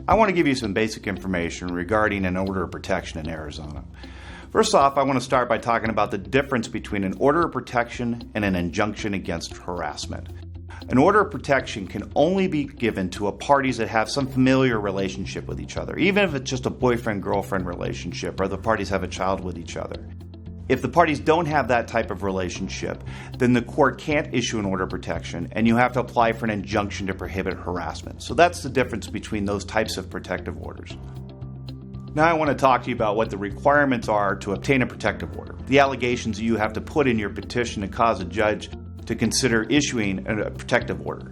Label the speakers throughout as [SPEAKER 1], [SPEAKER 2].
[SPEAKER 1] I want to give you some basic information regarding an order of protection in Arizona. First off, I want to start by talking about the difference between an order of protection and an injunction against harassment. An order of protection can only be given to parties that have some familiar relationship with each other, even if it's just a boyfriend-girlfriend relationship or the parties have a child with each other. If the parties don't have that type of relationship, then the court can't issue an order of protection and you have to apply for an injunction to prohibit harassment. So that's the difference between those types of protective orders. Now I want to talk to you about what the requirements are to obtain a protective order, the allegations you have to put in your petition to cause a judge to consider issuing a protective order.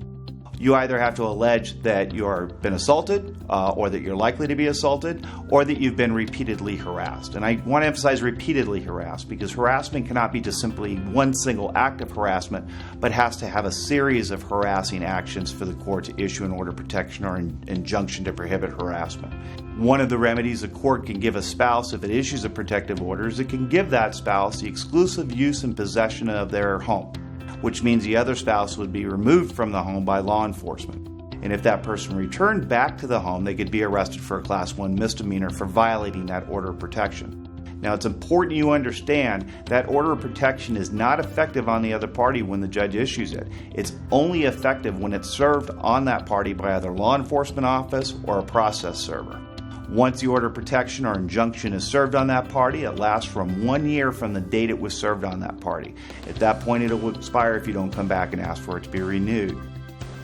[SPEAKER 1] You either have to allege that you've been assaulted, or that you're likely to be assaulted, or that you've been repeatedly harassed. And I want to emphasize repeatedly harassed, because harassment cannot be just simply one single act of harassment, but has to have a series of harassing actions for the court to issue an order of protection or an injunction to prohibit harassment. One of the remedies a court can give a spouse if it issues a protective order is it can give that spouse the exclusive use and possession of their home, which means the other spouse would be removed from the home by law enforcement. And if that person returned back to the home, they could be arrested for a Class 1 misdemeanor for violating that order of protection. Now, it's important you understand that order of protection is not effective on the other party when the judge issues it. It's only effective when it's served on that party by either law enforcement office or a process server. Once the order of protection or injunction is served on that party, it lasts from 1 year from the date it was served on that party. At that point, it will expire if you don't come back and ask for it to be renewed.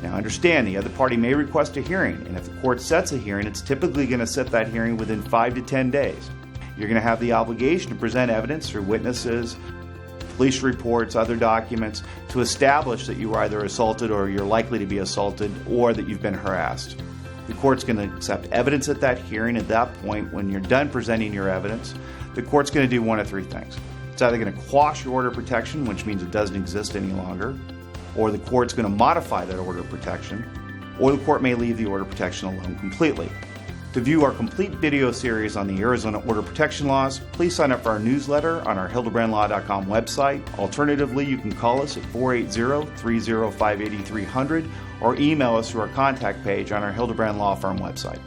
[SPEAKER 1] Now understand, the other party may request a hearing, and if the court sets a hearing, it's typically going to set that hearing within 5 to 10 days. You're going to have the obligation to present evidence through witnesses, police reports, other documents, to establish that you were either assaulted or you're likely to be assaulted or that you've been harassed. The court's going to accept evidence at that hearing. At that point, when you're done presenting your evidence, the court's going to do one of three things. It's either going to quash your order of protection, which means it doesn't exist any longer, or the court's going to modify that order of protection, or the court may leave the order of protection alone completely. To view our complete video series on the Arizona order of protection laws, please sign up for our newsletter on our hildebrandlaw.com website. Alternatively, you can call us at 480-305-8300 or email us through our contact page on our Hildebrand Law Firm website.